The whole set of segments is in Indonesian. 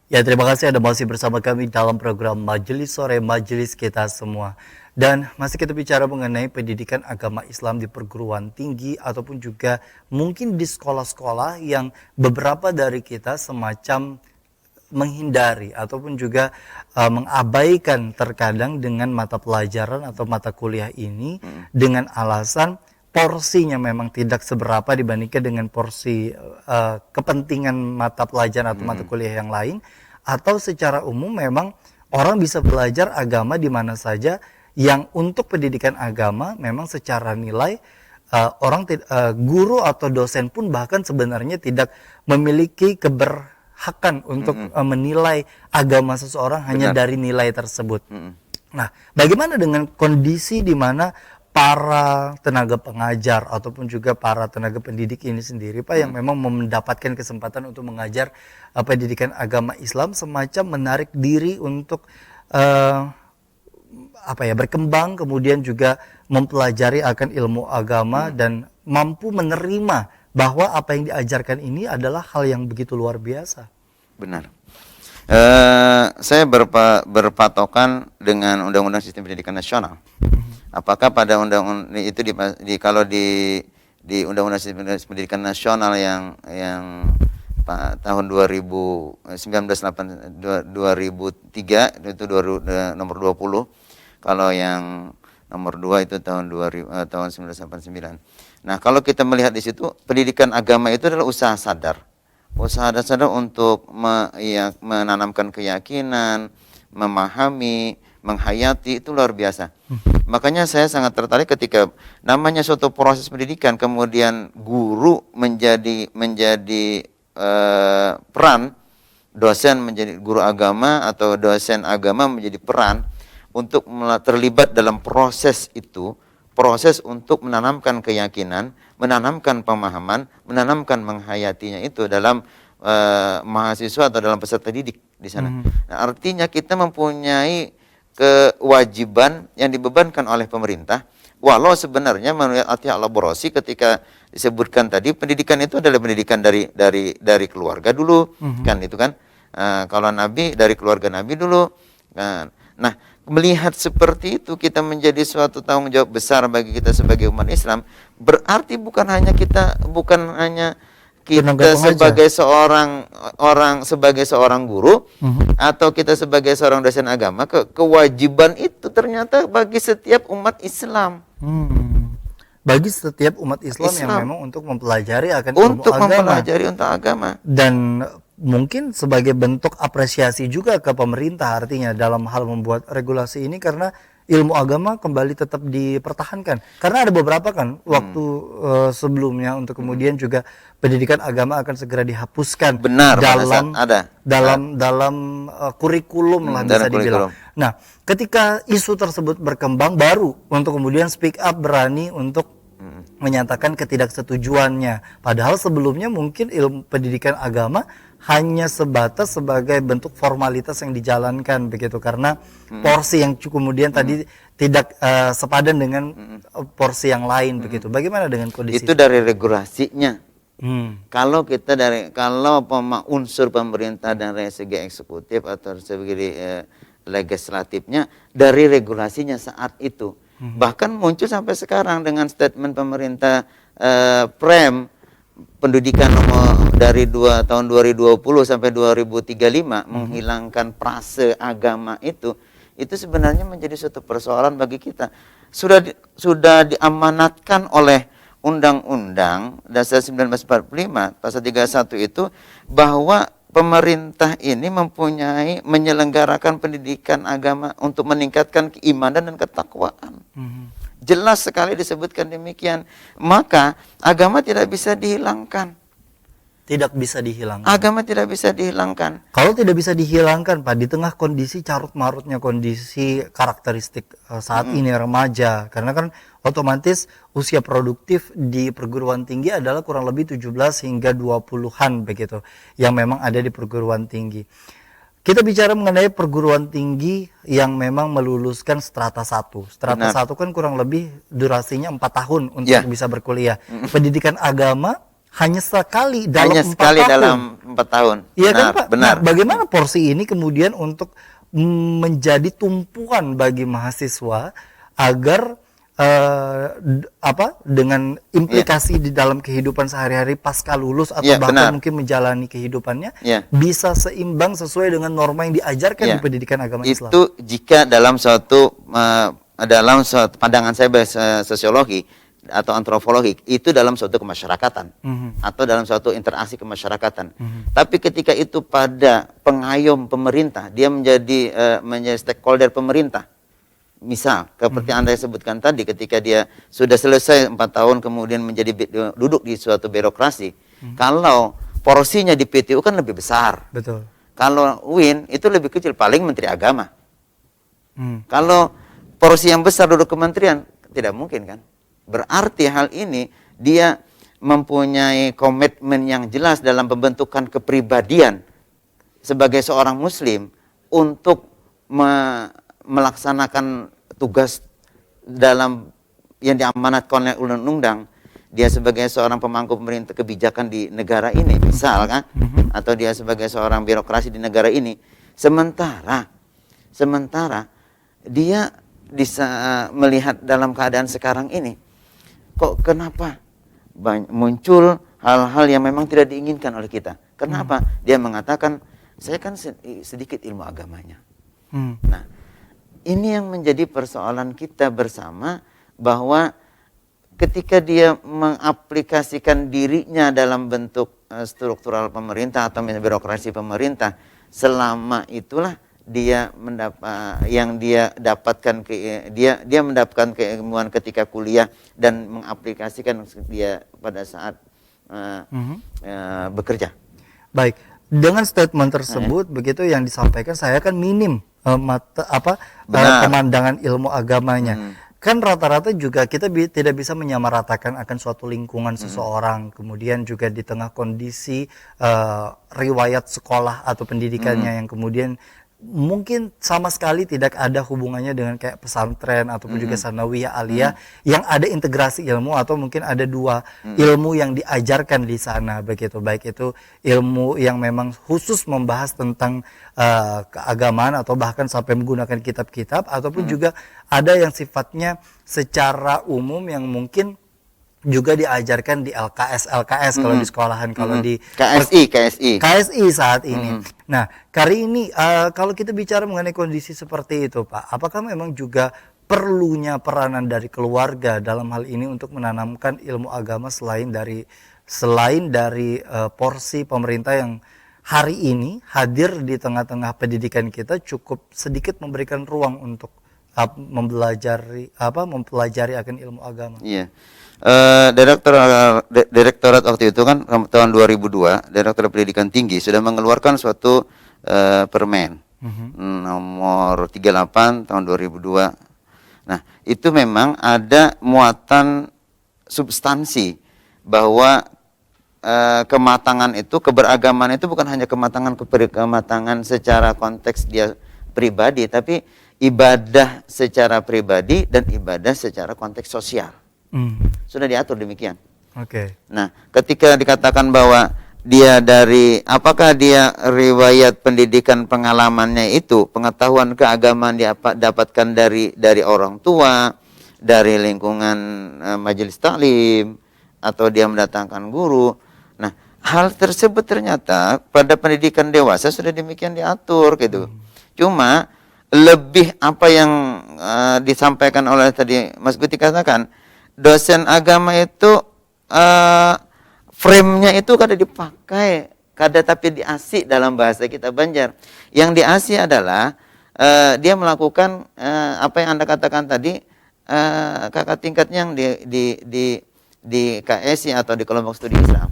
Ya, terima kasih Anda masih bersama kami dalam program Majelis Sore, Majelis Kita Semua. Dan masih kita bicara mengenai pendidikan agama Islam di perguruan tinggi ataupun juga mungkin di sekolah-sekolah yang beberapa dari kita semacam menghindari ataupun juga mengabaikan terkadang dengan mata pelajaran atau mata kuliah ini dengan alasan porsinya memang tidak seberapa dibandingkan dengan porsi kepentingan mata pelajaran atau mata kuliah yang lain, atau secara umum memang orang bisa belajar agama di mana saja yang untuk pendidikan agama memang secara nilai guru atau dosen pun bahkan sebenarnya tidak memiliki keberhakan untuk menilai agama seseorang hanya dari nilai tersebut. Nah, bagaimana dengan kondisi di mana para tenaga pengajar ataupun juga para tenaga pendidik ini sendiri, Pak, yang memang mendapatkan kesempatan untuk mengajar pendidikan agama Islam, semacam menarik diri untuk berkembang, kemudian juga mempelajari akan ilmu agama dan mampu menerima bahwa apa yang diajarkan ini adalah hal yang begitu luar biasa. Benar. Saya berpatokan dengan Undang-Undang Sistem Pendidikan Nasional. Apakah pada undang-undang itu kalau di Undang-Undang Sistem Pendidikan Nasional yang tahun 2003 itu nomor 20, kalau yang nomor 2 itu tahun 1989. Nah, kalau kita melihat di situ, pendidikan agama itu adalah usaha sadar untuk menanamkan keyakinan, memahami, menghayati, itu luar biasa. Makanya saya sangat tertarik ketika namanya suatu proses pendidikan, kemudian guru menjadi peran, dosen menjadi guru agama atau dosen agama menjadi peran untuk terlibat dalam proses itu, proses untuk menanamkan keyakinan, menanamkan pemahaman, menanamkan menghayatinya itu dalam mahasiswa atau dalam peserta didik di sana. Nah, artinya kita mempunyai kewajiban yang dibebankan oleh pemerintah, walau sebenarnya menurut Atiyah Al-Borosi ketika disebutkan tadi, pendidikan itu adalah pendidikan dari keluarga dulu, kan itu kan. Kalau Nabi dari keluarga Nabi dulu, kan. Nah, melihat seperti itu, kita menjadi suatu tanggung jawab besar bagi kita sebagai umat Islam. Berarti bukan hanya kita sebagai seorang guru atau kita sebagai seorang dosen agama, kewajiban itu ternyata bagi setiap umat Islam. Bagi setiap umat Islam yang memang untuk mempelajari akan ilmu agama. Dan mungkin sebagai bentuk apresiasi juga ke pemerintah artinya dalam hal membuat regulasi ini, karena ilmu agama kembali tetap dipertahankan. Karena ada beberapa kan waktu sebelumnya untuk kemudian juga pendidikan agama akan segera dihapuskan. Benar, dalam kurikulum lah bisa dibilang. Nah, ketika isu tersebut berkembang, baru untuk kemudian speak up, berani untuk menyatakan ketidaksetujuannya. Padahal sebelumnya mungkin ilmu pendidikan agama hanya sebatas sebagai bentuk formalitas yang dijalankan begitu, karena porsi yang kemudian tadi tidak sepadan dengan porsi yang lain begitu. Bagaimana dengan kondisi itu dari regulasinya? Kalau unsur pemerintah dan dari segi eksekutif atau segi legislatifnya, dari regulasinya saat itu. Bahkan muncul sampai sekarang dengan statement pemerintah Prem pendidikan dari tahun 2020 sampai 2035 menghilangkan prase agama itu sebenarnya menjadi suatu persoalan bagi kita. Sudah diamanatkan oleh Undang-Undang Dasar 1945 pasal 31 itu, bahwa pemerintah ini menyelenggarakan pendidikan agama untuk meningkatkan keimanan dan ketakwaan. Jelas sekali disebutkan demikian. Maka agama tidak bisa dihilangkan. Tidak bisa dihilangkan. Agama tidak bisa dihilangkan. Kalau tidak bisa dihilangkan, Pak, di tengah kondisi carut-marutnya kondisi karakteristik saat ini remaja, karena kan otomatis usia produktif di perguruan tinggi adalah kurang lebih 17 hingga 20-an begitu, yang memang ada di perguruan tinggi. Kita bicara mengenai perguruan tinggi yang memang meluluskan strata 1. Strata 1 kan kurang lebih durasinya 4 tahun untuk bisa berkuliah. Pendidikan agama hanya sekali dalam Hanya 4 sekali tahun. dalam 4 tahun. Iya kan Benar, Pak? benar. Nah, bagaimana porsi ini kemudian untuk menjadi tumpuan bagi mahasiswa agar dengan implikasi di dalam kehidupan sehari-hari pasca lulus atau Iya, bahkan benar. mungkin menjalani kehidupannya Iya. bisa seimbang sesuai dengan norma yang diajarkan Ya, di pendidikan agama Islam. itu jika dalam suatu pandangan saya sosiologi atau antropologi, itu dalam suatu kemasyarakatan atau dalam suatu interaksi kemasyarakatan. Tapi ketika itu pada pengayom pemerintah, dia menjadi stakeholder pemerintah. Misal, seperti Anda sebutkan tadi, ketika dia sudah selesai 4 tahun kemudian menjadi duduk di suatu birokrasi, kalau porsinya di PTU kan lebih besar. Betul. Kalau UIN itu lebih kecil, paling Menteri Agama. Kalau porsi yang besar duduk kementerian, tidak mungkin kan? Berarti hal ini dia mempunyai komitmen yang jelas dalam pembentukan kepribadian sebagai seorang muslim untuk melaksanakan tugas dalam yang diamanatkan oleh undang-undang. Dia sebagai seorang pemangku pemerintah kebijakan di negara ini, misal kan, atau dia sebagai seorang birokrasi di negara ini. Sementara dia bisa melihat dalam keadaan sekarang ini, kok kenapa muncul hal-hal yang memang tidak diinginkan oleh kita. Kenapa? Dia mengatakan, saya kan sedikit ilmu agamanya. Nah, ini yang menjadi persoalan kita bersama, bahwa ketika dia mengaplikasikan dirinya dalam bentuk struktural pemerintah atau birokrasi pemerintah, selama itulah dia dia mendapatkan keilmuan ketika kuliah dan mengaplikasikan dia pada saat bekerja. Baik, dengan statement tersebut begitu yang disampaikan, saya kan minim pemandangan ilmu agamanya. Kan rata-rata juga kita tidak bisa menyamaratakan akan suatu lingkungan seseorang, kemudian juga di tengah kondisi riwayat sekolah atau pendidikannya yang kemudian mungkin sama sekali tidak ada hubungannya dengan kayak pesantren ataupun juga sanawiyah aliyah yang ada integrasi ilmu, atau mungkin ada dua ilmu yang diajarkan di sana begitu, baik itu ilmu yang memang khusus membahas tentang keagamaan atau bahkan sampai menggunakan kitab-kitab, ataupun juga ada yang sifatnya secara umum yang mungkin juga diajarkan di LKS kalau di sekolahan, kalau di KSI saat ini. Nah, kali ini kalau kita bicara mengenai kondisi seperti itu, Pak, apakah memang juga perlunya peranan dari keluarga dalam hal ini untuk menanamkan ilmu agama selain dari porsi pemerintah yang hari ini hadir di tengah-tengah pendidikan kita cukup sedikit memberikan ruang untuk mempelajari akan ilmu agama. Iya. Direktorat waktu itu kan tahun 2002, Direktorat Pendidikan Tinggi sudah mengeluarkan suatu permen nomor 38 tahun 2002. Nah, itu memang ada muatan substansi bahwa kematangan itu, keberagaman itu bukan hanya kematangan secara konteks dia pribadi, tapi ibadah secara pribadi dan ibadah secara konteks sosial. Sudah diatur demikian. Oke. Nah, ketika dikatakan bahwa dia apakah dia riwayat pendidikan pengalamannya itu, pengetahuan keagamaan dia dapatkan dari orang tua, dari lingkungan majelis taklim, atau dia mendatangkan guru. Nah, hal tersebut ternyata pada pendidikan dewasa sudah demikian diatur gitu. Cuma lebih apa yang disampaikan oleh tadi Mas Guti katakan, dosen agama itu frame-nya itu kada dipakai, tapi diasih dalam bahasa kita Banjar. Yang diasih adalah dia melakukan apa yang Anda katakan tadi, kakak tingkatnya yang di KSI atau di kelompok studi Islam,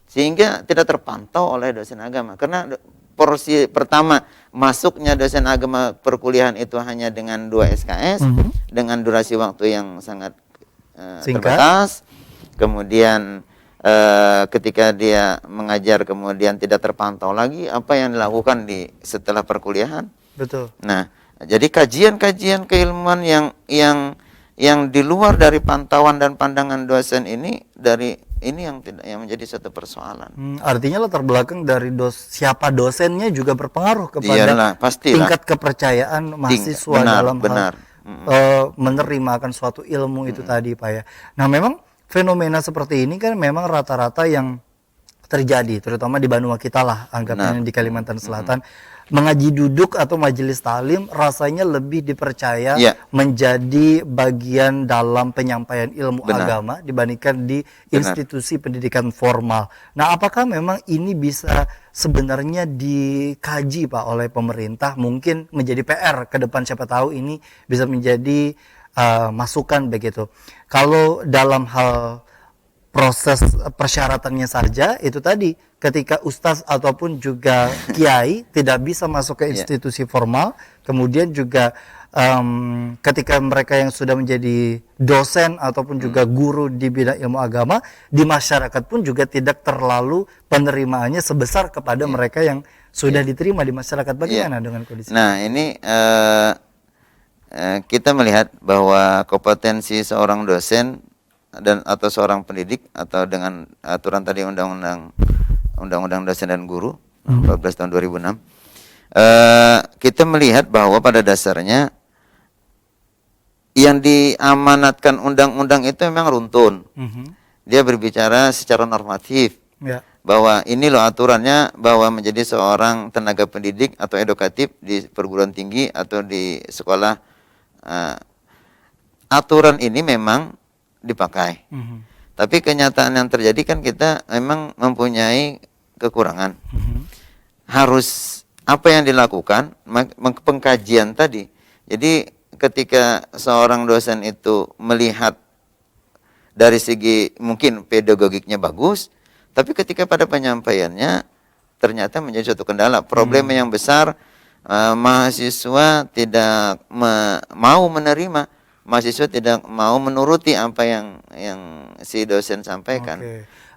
sehingga tidak terpantau oleh dosen agama. Karena porsi pertama masuknya dosen agama perkuliahan itu hanya dengan 2 SKS dengan durasi waktu yang sangat terbatas. Kemudian ketika dia mengajar kemudian tidak terpantau lagi apa yang dilakukan setelah perkuliahan. Betul. Nah, jadi kajian-kajian keilmuan yang yang di luar dari pantauan dan pandangan dosen ini yang tidak yang menjadi satu persoalan. Artinya latar belakang dari siapa dosennya juga berpengaruh kepada Iyalah, pastilah. tingkat kepercayaan mahasiswa dalam hal menerima akan suatu ilmu itu tadi Pak ya. Nah memang fenomena seperti ini kan memang rata-rata yang terjadi terutama di Banua kita lah anggapnya di Kalimantan Selatan. Mengaji duduk atau majelis taklim rasanya lebih dipercaya menjadi bagian dalam penyampaian ilmu agama dibandingkan di institusi pendidikan formal. Nah, apakah memang ini bisa sebenarnya dikaji Pak oleh pemerintah, mungkin menjadi PR ke depan, siapa tahu ini bisa menjadi masukan begitu. Kalau dalam hal proses persyaratannya saja itu tadi, ketika ustadz ataupun juga kiai tidak bisa masuk ke institusi formal, kemudian juga ketika mereka yang sudah menjadi dosen ataupun juga guru di bidang ilmu agama, di masyarakat pun juga tidak terlalu penerimaannya sebesar kepada mereka yang sudah diterima di masyarakat. Bagaimana dengan kondisi? Nah ini kita melihat bahwa kompetensi seorang dosen dan atau seorang pendidik atau dengan aturan tadi undang-undang dosen dan guru 14 tahun 2006 kita melihat bahwa pada dasarnya yang diamanatkan undang-undang itu memang runtun. Dia berbicara secara normatif bahwa ini loh aturannya, bahwa menjadi seorang tenaga pendidik atau edukatif di perguruan tinggi atau di sekolah, aturan ini memang dipakai. Tapi kenyataan yang terjadi kan kita memang mempunyai kekurangan. Harus apa yang dilakukan pengkajian tadi. Jadi ketika seorang dosen itu melihat dari segi mungkin pedagogiknya bagus, tapi ketika pada penyampaiannya ternyata menjadi suatu kendala. Problem yang besar, mahasiswa tidak mau menerima, mahasiswa tidak mau menuruti apa yang si dosen sampaikan.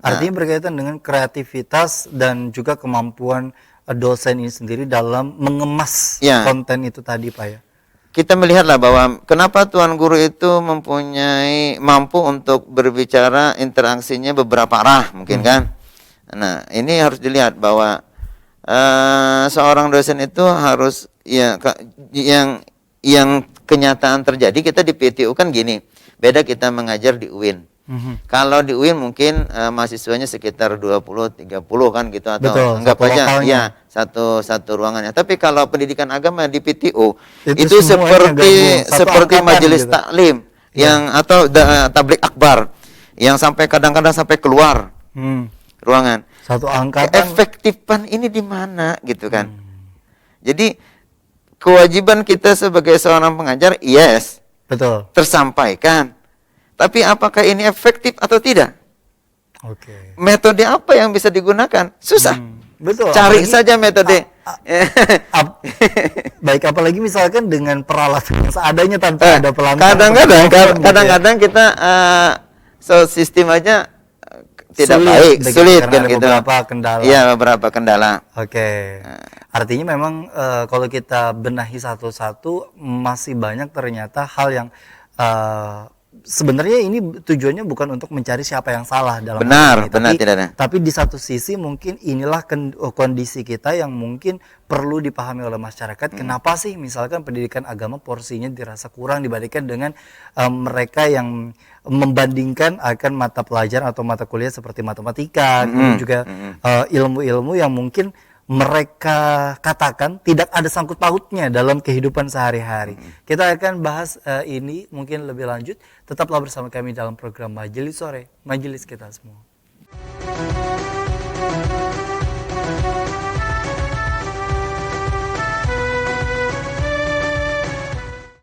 Artinya berkaitan dengan kreativitas dan juga kemampuan dosen ini sendiri dalam mengemas konten itu tadi Pak ya. Kita melihatlah bahwa kenapa tuan guru itu mampu untuk berbicara, interaksinya beberapa arah mungkin kan. Nah ini harus dilihat bahwa seorang dosen itu harus yang kenyataan terjadi. Kita di PTU kan gini, beda kita mengajar di UIN. Kalau di UIN mungkin mahasiswanya sekitar 20-30 kan gitu, atau anggap aja ya satu ruangannya. Tapi kalau pendidikan agama di PTU itu seperti majelis taklim yang atau tablik akbar yang sampai kadang-kadang sampai keluar ruangan. Satu angkatan. Keefektifan ini di mana gitu kan. Jadi kewajiban kita sebagai seorang pengajar betul tersampaikan. Tapi apakah ini efektif atau tidak? Metode apa yang bisa digunakan? Susah. Betul. Cari saja metode. Baik, apalagi misalkan dengan peralatan yang seadanya tanpa ada pelanggaran. Kadang-kadang kita sistem aja tidak sulit kan gitu. Beberapa kendala. Iya, beberapa kendala. Artinya memang kalau kita benahi satu-satu masih banyak ternyata hal yang sebenarnya ini tujuannya bukan untuk mencari siapa yang salah dalam benar tidak ada. Tapi di satu sisi mungkin inilah kondisi kita yang mungkin perlu dipahami oleh masyarakat. Kenapa sih misalkan pendidikan agama porsinya dirasa kurang dibandingkan dengan mereka yang membandingkan akan mata pelajaran atau mata kuliah seperti matematika, kemudian juga ilmu-ilmu yang mungkin mereka katakan tidak ada sangkut pautnya dalam kehidupan sehari-hari. Kita akan bahas ini mungkin lebih lanjut. Tetaplah bersama kami dalam program Majelis Sore, Majelis Kita Semua.